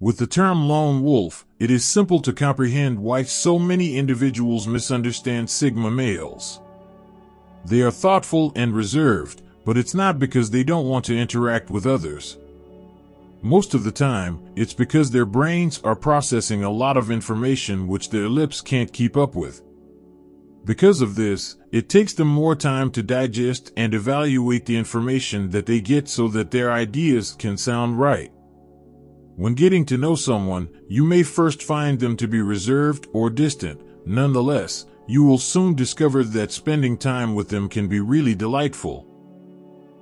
With the term lone wolf, it is simple to comprehend why so many individuals misunderstand Sigma males. They are thoughtful and reserved, but it's not because they don't want to interact with others. Most of the time, it's because their brains are processing a lot of information which their lips can't keep up with. Because of this, it takes them more time to digest and evaluate the information that they get so that their ideas can sound right. When getting to know someone, you may first find them to be reserved or distant. Nonetheless, you will soon discover that spending time with them can be really delightful.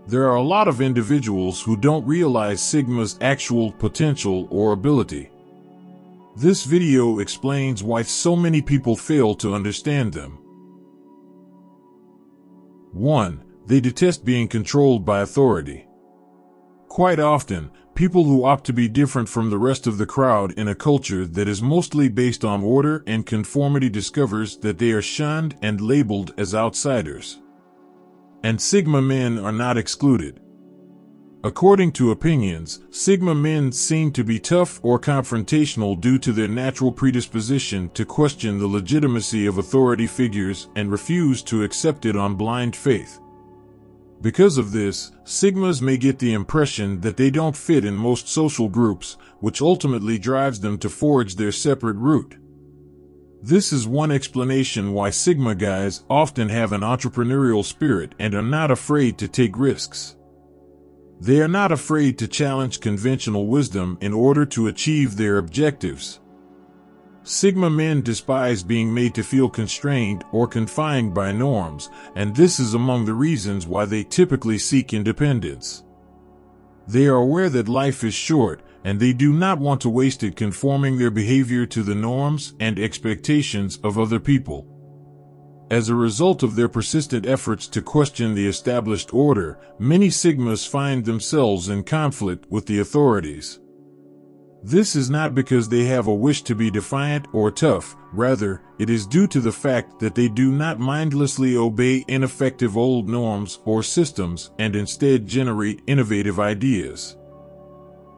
There are a lot of individuals who don't realize Sigma's actual potential or ability. This video explains why so many people fail to understand them. 1. They detest being controlled by authority. Quite often, people who opt to be different from the rest of the crowd in a culture that is mostly based on order and conformity discovers that they are shunned and labeled as outsiders. And Sigma men are not excluded. According to opinions, Sigma men seem to be tough or confrontational due to their natural predisposition to question the legitimacy of authority figures and refuse to accept it on blind faith. Because of this, Sigmas may get the impression that they don't fit in most social groups, which ultimately drives them to forge their separate route. This is one explanation why Sigma guys often have an entrepreneurial spirit and are not afraid to take risks. They are not afraid to challenge conventional wisdom in order to achieve their objectives. Sigma men despise being made to feel constrained or confined by norms, and this is among the reasons why they typically seek independence. They are aware that life is short, and they do not want to waste it conforming their behavior to the norms and expectations of other people. As a result of their persistent efforts to question the established order, many Sigmas find themselves in conflict with the authorities. This is not because they have a wish to be defiant or tough, rather, it is due to the fact that they do not mindlessly obey ineffective old norms or systems and instead generate innovative ideas.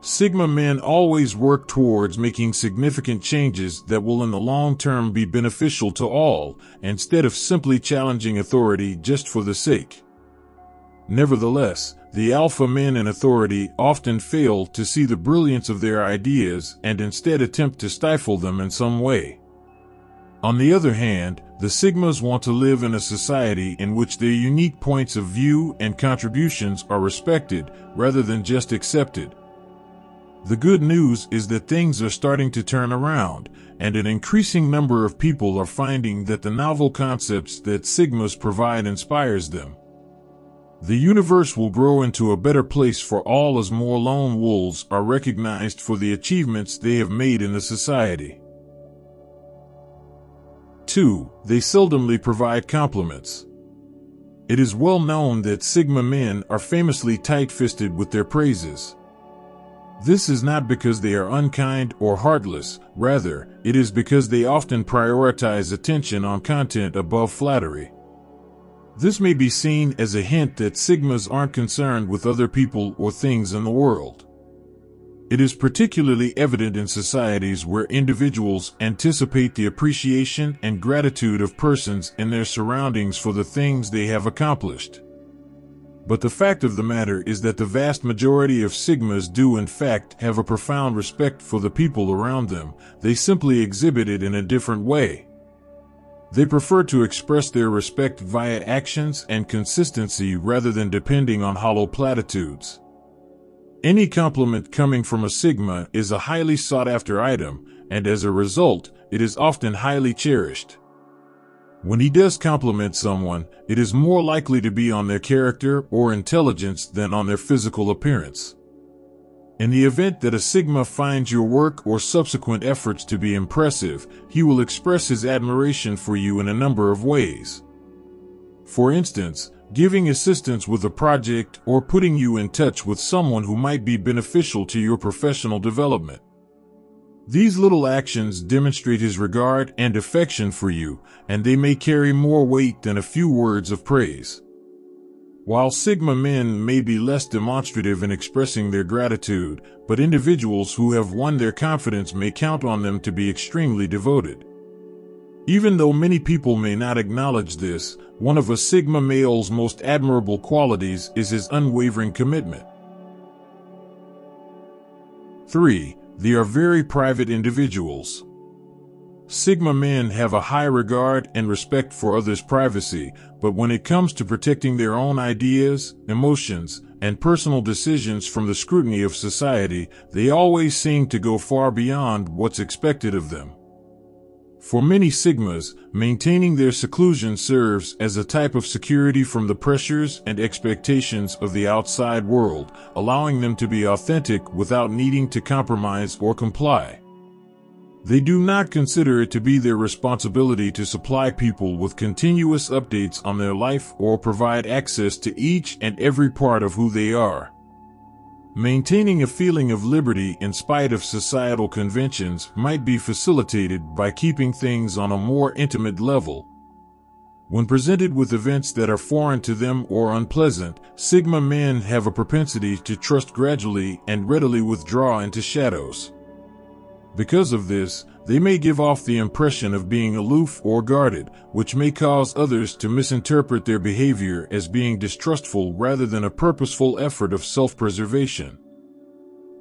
Sigma men always work towards making significant changes that will in the long term be beneficial to all, instead of simply challenging authority just for the sake. Nevertheless, the alpha men in authority often fail to see the brilliance of their ideas and instead attempt to stifle them in some way. On the other hand, the Sigmas want to live in a society in which their unique points of view and contributions are respected rather than just accepted. The good news is that things are starting to turn around, and an increasing number of people are finding that the novel concepts that Sigmas provide inspires them. The universe will grow into a better place for all as more lone wolves are recognized for the achievements they have made in the society. 2. They seldomly provide compliments. It is well known that Sigma men are famously tight-fisted with their praises. This is not because they are unkind or heartless, rather, it is because they often prioritize attention on content above flattery. This may be seen as a hint that Sigmas aren't concerned with other people or things in the world. It is particularly evident in societies where individuals anticipate the appreciation and gratitude of persons in their surroundings for the things they have accomplished. But the fact of the matter is that the vast majority of Sigmas do in fact have a profound respect for the people around them, they simply exhibit it in a different way. They prefer to express their respect via actions and consistency rather than depending on hollow platitudes. Any compliment coming from a Sigma is a highly sought-after item, and as a result, it is often highly cherished. When he does compliment someone, it is more likely to be on their character or intelligence than on their physical appearance. In the event that a Sigma finds your work or subsequent efforts to be impressive, he will express his admiration for you in a number of ways. For instance, giving assistance with a project or putting you in touch with someone who might be beneficial to your professional development. These little actions demonstrate his regard and affection for you, and they may carry more weight than a few words of praise. While Sigma men may be less demonstrative in expressing their gratitude, but individuals who have won their confidence may count on them to be extremely devoted. Even though many people may not acknowledge this, one of a Sigma male's most admirable qualities is his unwavering commitment. 3. They are very private individuals. Sigma men have a high regard and respect for others' privacy, but when it comes to protecting their own ideas, emotions, and personal decisions from the scrutiny of society, they always seem to go far beyond what's expected of them. For many Sigmas, maintaining their seclusion serves as a type of security from the pressures and expectations of the outside world, allowing them to be authentic without needing to compromise or comply. They do not consider it to be their responsibility to supply people with continuous updates on their life or provide access to each and every part of who they are. Maintaining a feeling of liberty in spite of societal conventions might be facilitated by keeping things on a more intimate level. When presented with events that are foreign to them or unpleasant, Sigma men have a propensity to trust gradually and readily withdraw into shadows. Because of this, they may give off the impression of being aloof or guarded, which may cause others to misinterpret their behavior as being distrustful rather than a purposeful effort of self-preservation.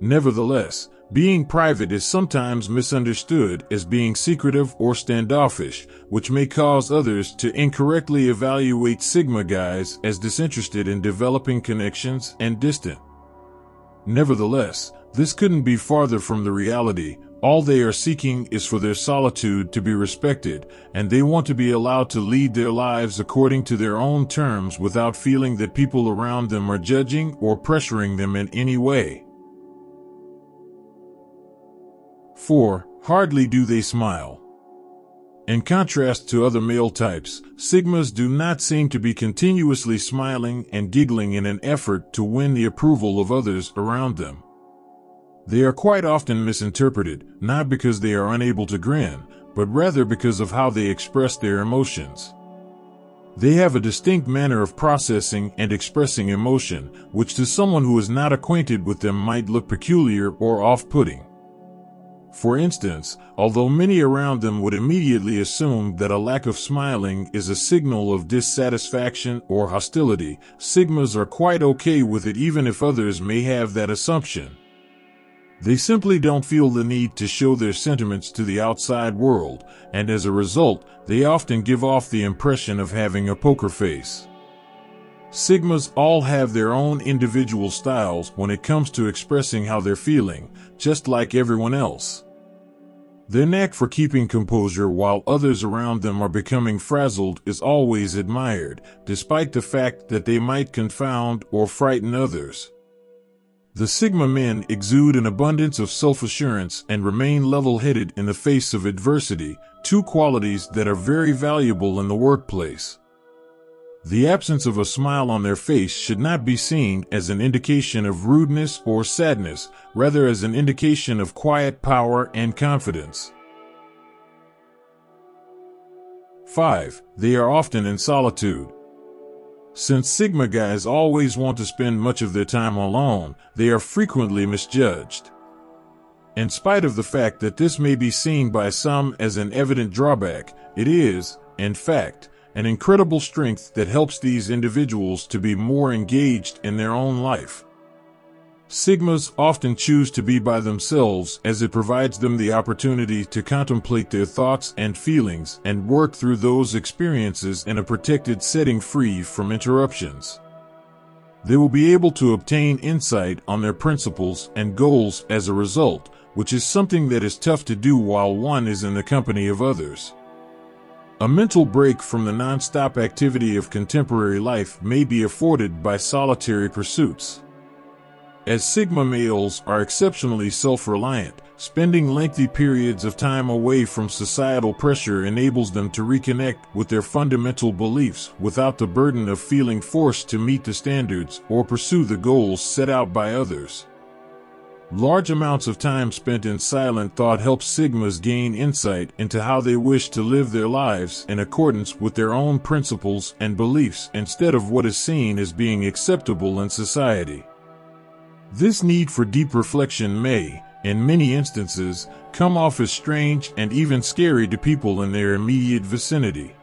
Nevertheless, being private is sometimes misunderstood as being secretive or standoffish, which may cause others to incorrectly evaluate Sigma guys as disinterested in developing connections and distant. Nevertheless, this couldn't be farther from the reality. All they are seeking is for their solitude to be respected, and they want to be allowed to lead their lives according to their own terms without feeling that people around them are judging or pressuring them in any way. 4. Hardly do they smile. In contrast to other male types, Sigmas do not seem to be continuously smiling and giggling in an effort to win the approval of others around them. They are quite often misinterpreted, not because they are unable to grin, but rather because of how they express their emotions. They have a distinct manner of processing and expressing emotion, which to someone who is not acquainted with them might look peculiar or off-putting. For instance, although many around them would immediately assume that a lack of smiling is a signal of dissatisfaction or hostility, Sigmas are quite okay with it even if others may have that assumption. They simply don't feel the need to show their sentiments to the outside world, and as a result, they often give off the impression of having a poker face. Sigmas all have their own individual styles when it comes to expressing how they're feeling, just like everyone else. Their knack for keeping composure while others around them are becoming frazzled is always admired, despite the fact that they might confound or frighten others. The Sigma men exude an abundance of self-assurance and remain level-headed in the face of adversity, two qualities that are very valuable in the workplace. The absence of a smile on their face should not be seen as an indication of rudeness or sadness, rather as an indication of quiet power and confidence. 5. They are often in solitude. Since Sigma guys always want to spend much of their time alone, they are frequently misjudged. In spite of the fact that this may be seen by some as an evident drawback, it is, in fact, an incredible strength that helps these individuals to be more engaged in their own life. Sigmas often choose to be by themselves as it provides them the opportunity to contemplate their thoughts and feelings and work through those experiences in a protected setting free from interruptions. They will be able to obtain insight on their principles and goals as a result, which is something that is tough to do while one is in the company of others. A mental break from the non-stop activity of contemporary life may be afforded by solitary pursuits. As Sigma males are exceptionally self-reliant, spending lengthy periods of time away from societal pressure enables them to reconnect with their fundamental beliefs without the burden of feeling forced to meet the standards or pursue the goals set out by others. Large amounts of time spent in silent thought helps Sigmas gain insight into how they wish to live their lives in accordance with their own principles and beliefs instead of what is seen as being acceptable in society. This need for deep reflection may, in many instances, come off as strange and even scary to people in their immediate vicinity.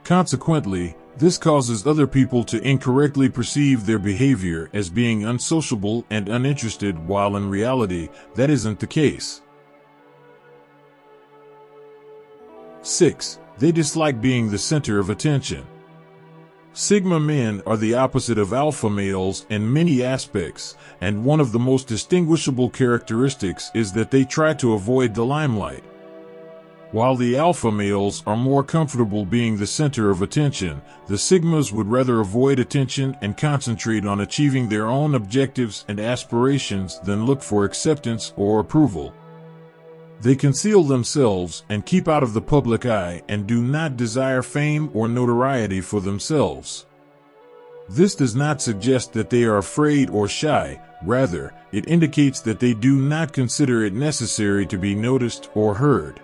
Consequently, this causes other people to incorrectly perceive their behavior as being unsociable and uninterested, while in reality, that isn't the case. 6. They dislike being the center of attention. Sigma men are the opposite of alpha males in many aspects, and one of the most distinguishable characteristics is that they try to avoid the limelight. While the alpha males are more comfortable being the center of attention, the Sigmas would rather avoid attention and concentrate on achieving their own objectives and aspirations than look for acceptance or approval. They conceal themselves and keep out of the public eye and do not desire fame or notoriety for themselves. This does not suggest that they are afraid or shy, rather, it indicates that they do not consider it necessary to be noticed or heard.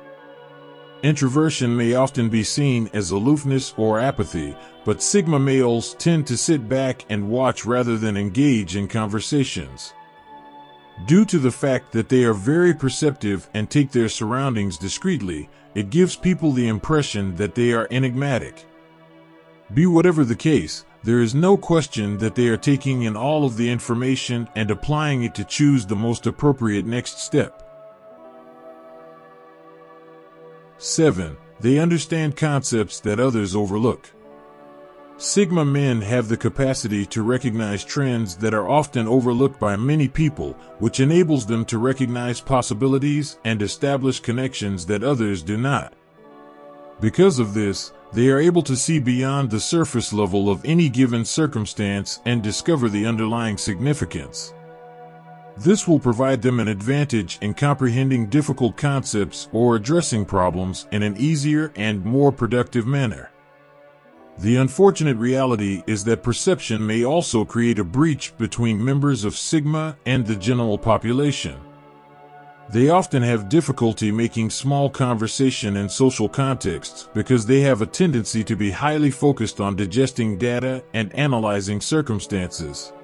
Introversion may often be seen as aloofness or apathy, but Sigma males tend to sit back and watch rather than engage in conversations. Due to the fact that they are very perceptive and take their surroundings discreetly, it gives people the impression that they are enigmatic. Be whatever the case, there is no question that they are taking in all of the information and applying it to choose the most appropriate next step. 7. They understand concepts that others overlook. Sigma men have the capacity to recognize trends that are often overlooked by many people, which enables them to recognize possibilities and establish connections that others do not. Because of this, they are able to see beyond the surface level of any given circumstance and discover the underlying significance. This will provide them an advantage in comprehending difficult concepts or addressing problems in an easier and more productive manner. The unfortunate reality is that perception may also create a breach between members of Sigma and the general population. They often have difficulty making small conversation in social contexts because they have a tendency to be highly focused on digesting data and analyzing circumstances.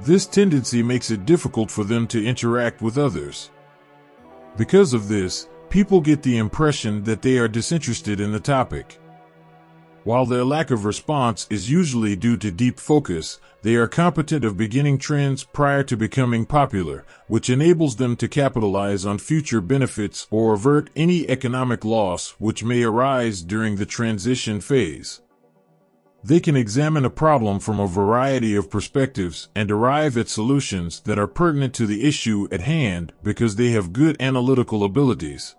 This tendency makes it difficult for them to interact with others. Because of this, people get the impression that they are disinterested in the topic. While their lack of response is usually due to deep focus, they are competent of beginning trends prior to becoming popular, which enables them to capitalize on future benefits or avert any economic loss which may arise during the transition phase. They can examine a problem from a variety of perspectives and arrive at solutions that are pertinent to the issue at hand because they have good analytical abilities.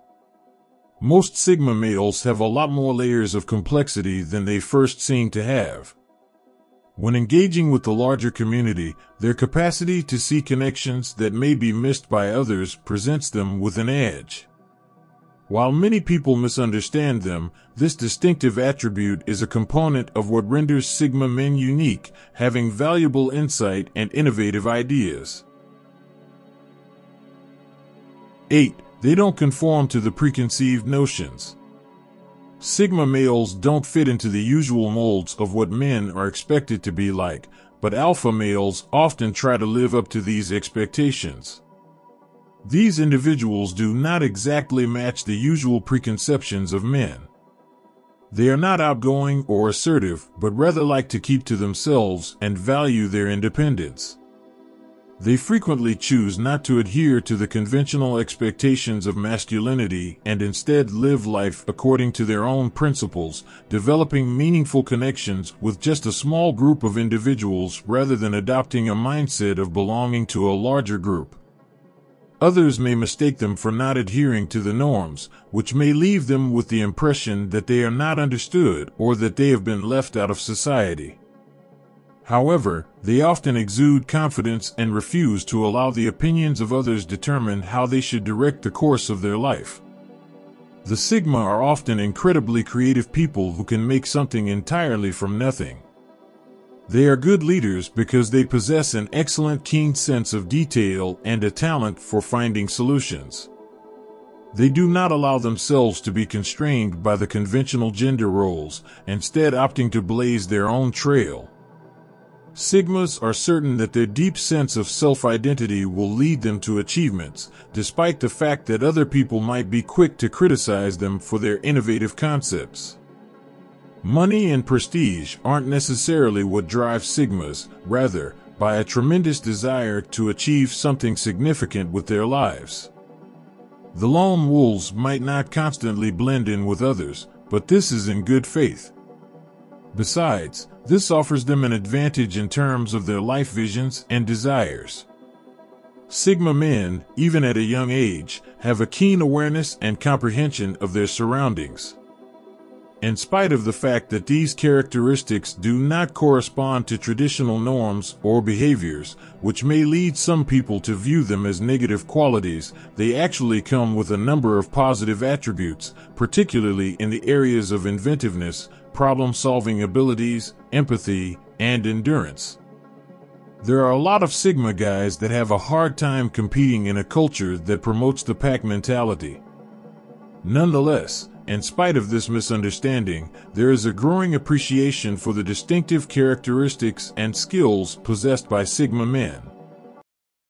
Most Sigma males have a lot more layers of complexity than they first seem to have. When engaging with the larger community, their capacity to see connections that may be missed by others presents them with an edge. While many people misunderstand them, this distinctive attribute is a component of what renders Sigma men unique, having valuable insight and innovative ideas. 8. They don't conform to the preconceived notions. Sigma males don't fit into the usual molds of what men are expected to be like, but alpha males often try to live up to these expectations. These individuals do not exactly match the usual preconceptions of men. They are not outgoing or assertive, but rather like to keep to themselves and value their independence. They frequently choose not to adhere to the conventional expectations of masculinity and instead live life according to their own principles, developing meaningful connections with just a small group of individuals rather than adopting a mindset of belonging to a larger group. Others may mistake them for not adhering to the norms, which may leave them with the impression that they are not understood or that they have been left out of society. However, they often exude confidence and refuse to allow the opinions of others determine how they should direct the course of their life. The Sigma are often incredibly creative people who can make something entirely from nothing. They are good leaders because they possess an excellent keen sense of detail and a talent for finding solutions. They do not allow themselves to be constrained by the conventional gender roles, instead opting to blaze their own trail. Sigmas are certain that their deep sense of self-identity will lead them to achievements, despite the fact that other people might be quick to criticize them for their innovative concepts. Money and prestige aren't necessarily what drives Sigmas, rather, by a tremendous desire to achieve something significant with their lives. The lone wolves might not constantly blend in with others, but this is in good faith. Besides, this offers them an advantage in terms of their life visions and desires. Sigma men, even at a young age, have a keen awareness and comprehension of their surroundings. In spite of the fact that these characteristics do not correspond to traditional norms or behaviors, which may lead some people to view them as negative qualities, they actually come with a number of positive attributes, particularly in the areas of inventiveness, problem-solving abilities, empathy, and endurance. There are a lot of Sigma guys that have a hard time competing in a culture that promotes the pack mentality. Nonetheless, in spite of this misunderstanding, there is a growing appreciation for the distinctive characteristics and skills possessed by Sigma men.